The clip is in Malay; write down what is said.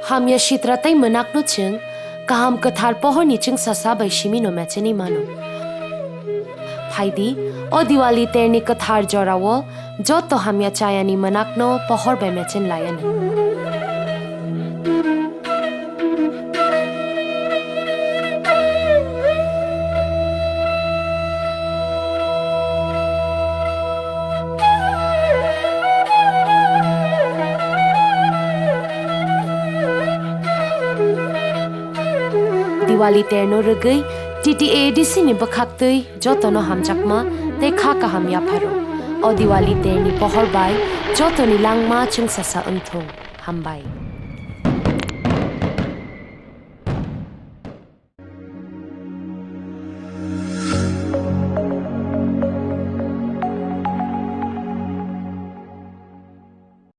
Hamya shitra tai menak no ching, kaham kathar pohor ni ching sasa bai shimi no mecheni mano. Phaidi, o Diwali ter ni kathar jorawo, joto hamya chaya ni menak no pohor bai mechen layani. Diwali terno regai TTAADC ni bakhaktui joto no Hamjakma tei kha Kaham Yaphar o Diwali ter ni pohor bai joto ni langma chung sasa unthong hambai.